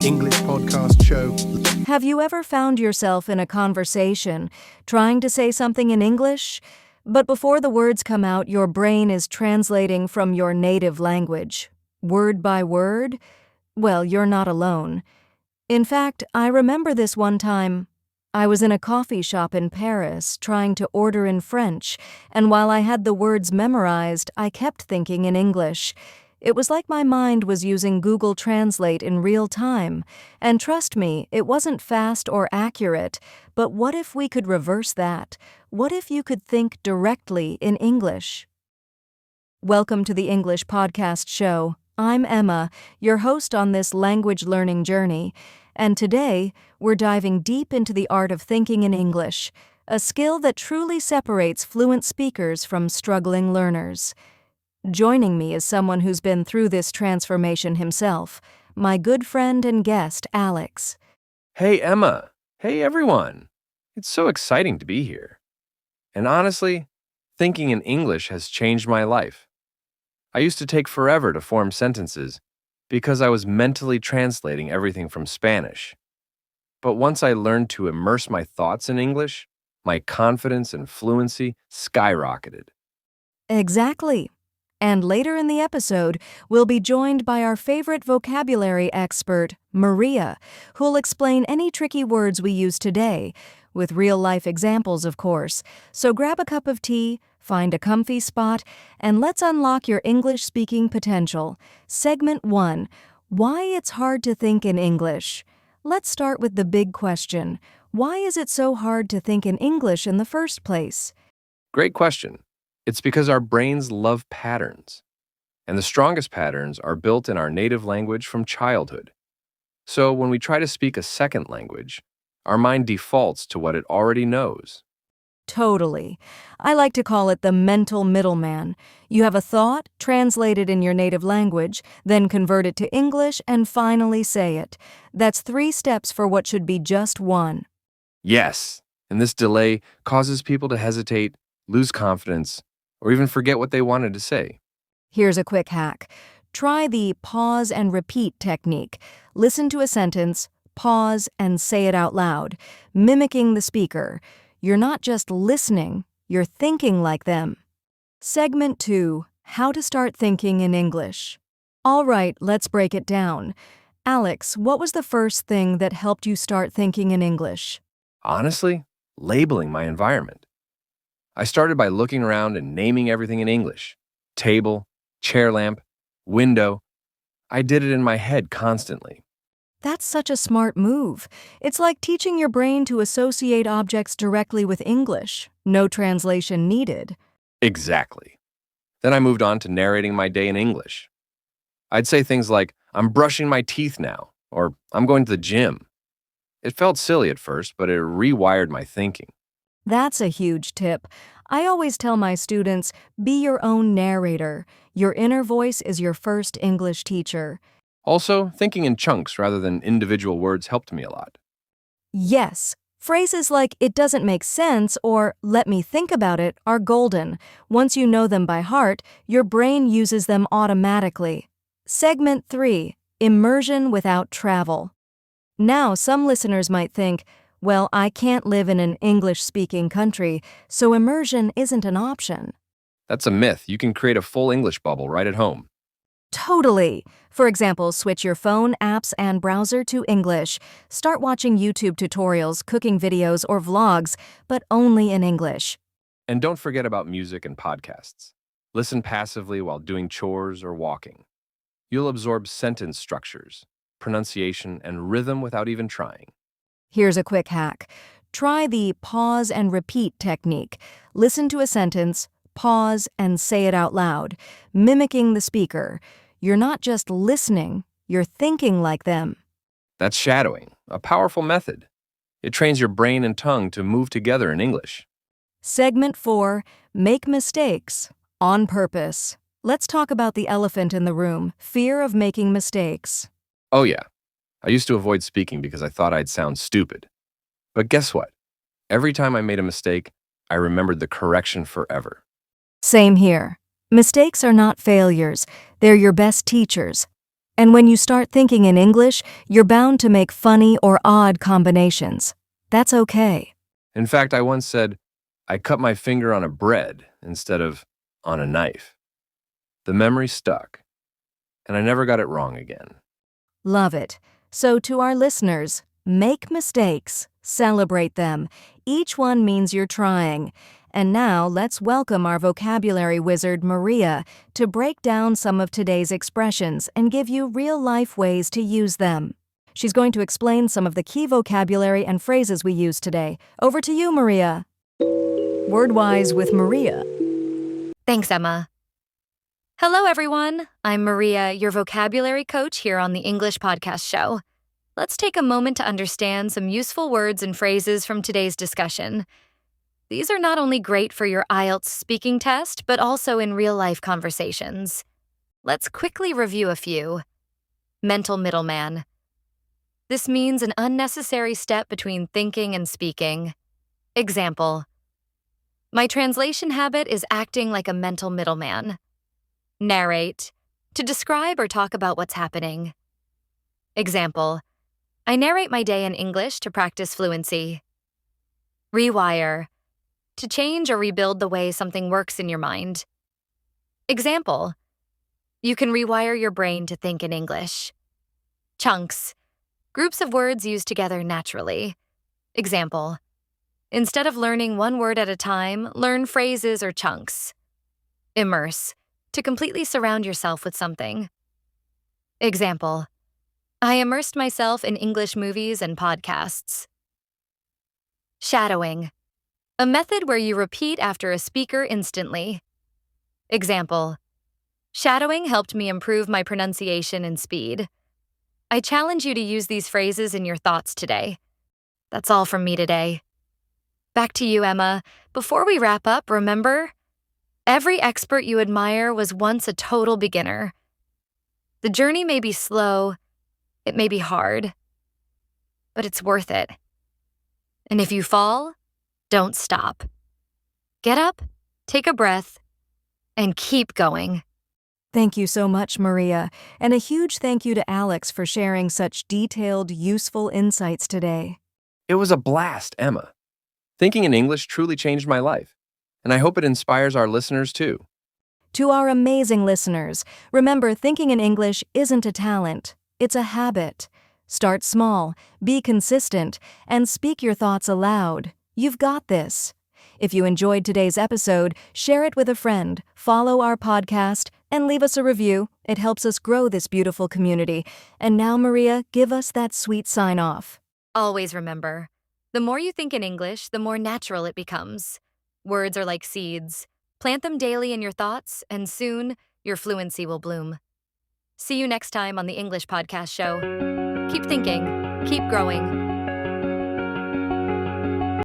English podcast show. Have you ever found yourself in a conversation trying to say something in English, but before the words come out, your brain is translating from your native language, word by word? Well, you're not alone. In fact, I remember this one time. I was in a coffee shop in Paris trying to order in French, and while I had the words memorized, I kept thinking in English. It was like my mind was using Google Translate in real time. And trust me, it wasn't fast or accurate. But what if we could reverse that? What if you could think directly in English? Welcome to the English Podcast Show. I'm Emma, your host on this language learning journey. And today, we're diving deep into the art of thinking in English, a skill that truly separates fluent speakers from struggling learners. Joining me is someone who's been through this transformation himself, my good friend and guest, Alex. Hey, Emma. Hey, everyone. It's so exciting to be here. And honestly, thinking in English has changed my life. I used to take forever to form sentences because I was mentally translating everything from Spanish. But once I learned to immerse my thoughts in English, my confidence and fluency skyrocketed. Exactly. And later in the episode, we'll be joined by our favorite vocabulary expert, Maria, who'll explain any tricky words we use today, with real-life examples, of course. So grab a cup of tea, find a comfy spot, and let's unlock your English-speaking potential. Segment 1, Why It's Hard to Think in English. Let's start with the big question. Why is it so hard to think in English in the first place? Great question. It's because our brains love patterns, and the strongest patterns are built in our native language from childhood. So when we try to speak a second language, our mind defaults to what it already knows. Totally. I like to call it the mental middleman. You have a thought, translate it in your native language, then convert it to English, and finally say it. That's 3 steps for what should be just 1. Yes, and this delay causes people to hesitate, lose confidence, or even forget what they wanted to say. Here's a quick hack. Try the pause and repeat technique. Listen to a sentence, pause, and say it out loud, mimicking the speaker. You're not just listening, you're thinking like them. Segment 2, How to Start Thinking in English. All right, let's break it down. Alex, what was the first thing that helped you start thinking in English? Honestly, labeling my environment. I started by looking around and naming everything in English. Table, chair lamp, window. I did it in my head constantly. That's such a smart move. It's like teaching your brain to associate objects directly with English. No translation needed. Exactly. Then I moved on to narrating my day in English. I'd say things like, I'm brushing my teeth now, or I'm going to the gym. It felt silly at first, but it rewired my thinking. That's a huge tip. I always tell my students, be your own narrator. Your inner voice is your first English teacher. Also, thinking in chunks rather than individual words helped me a lot. Yes, phrases like it doesn't make sense or let me think about it are golden. Once you know them by heart, your brain uses them automatically. Segment 3, Immersion without travel. Now, some listeners might think, well, I can't live in an English-speaking country, so immersion isn't an option. That's a myth. You can create a full English bubble right at home. Totally. For example, switch your phone, apps, and browser to English. Start watching YouTube tutorials, cooking videos, or vlogs, but only in English. And don't forget about music and podcasts. Listen passively while doing chores or walking. You'll absorb sentence structures, pronunciation, and rhythm without even trying. Here's a quick hack. Try the pause and repeat technique. Listen to a sentence, pause, and say it out loud, mimicking the speaker. You're not just listening, you're thinking like them. That's shadowing, a powerful method. It trains your brain and tongue to move together in English. Segment 4, Make Mistakes on Purpose. Let's talk about the elephant in the room, fear of making mistakes. Oh yeah, I used to avoid speaking because I thought I'd sound stupid. But guess what? Every time I made a mistake, I remembered the correction forever. Same here. Mistakes are not failures. They're your best teachers. And when you start thinking in English, you're bound to make funny or odd combinations. That's okay. In fact, I once said, I cut my finger on a bread instead of on a knife. The memory stuck, and I never got it wrong again. Love it. So to our listeners, make mistakes, celebrate them. Each one means you're trying. And now let's welcome our vocabulary wizard, Maria, to break down some of today's expressions and give you real-life ways to use them. She's going to explain some of the key vocabulary and phrases we use today. Over to you, Maria. Wordwise with Maria. Thanks, Emma. Hello, everyone. I'm Maria, your vocabulary coach here on the English Podcast Show. Let's take a moment to understand some useful words and phrases from today's discussion. These are not only great for your IELTS speaking test, but also in real-life conversations. Let's quickly review a few. Mental middleman. This means an unnecessary step between thinking and speaking. Example: my translation habit is acting like a mental middleman. Narrate, to describe or talk about what's happening. Example: I narrate my day in English to practice fluency. Rewire, to change or rebuild the way something works in your mind. Example: you can rewire your brain to think in English. Chunks, groups of words used together naturally. Example: instead of learning one word at a time, learn phrases or chunks. Immerse, to completely surround yourself with something. Example: I immersed myself in English movies and podcasts. Shadowing, a method where you repeat after a speaker instantly. Example: shadowing helped me improve my pronunciation and speed. I challenge you to use these phrases in your thoughts today. That's all from me today. Back to you, Emma. Before we wrap up, remember, every expert you admire was once a total beginner. The journey may be slow, it may be hard, but it's worth it. And if you fall, don't stop. Get up, take a breath, and keep going. Thank you so much, Maria, and a huge thank you to Alex for sharing such detailed, useful insights today. It was a blast, Emma. Thinking in English truly changed my life, and I hope it inspires our listeners too. To our amazing listeners, remember, thinking in English isn't a talent, it's a habit. Start small, be consistent, and speak your thoughts aloud. You've got this. If you enjoyed today's episode, share it with a friend, follow our podcast, and leave us a review. It helps us grow this beautiful community. And now, Maria, give us that sweet sign-off. Always remember, the more you think in English, the more natural it becomes. Words are like seeds. Plant them daily in your thoughts, and soon, your fluency will bloom. See you next time on the English Podcast Show. Keep thinking, keep growing,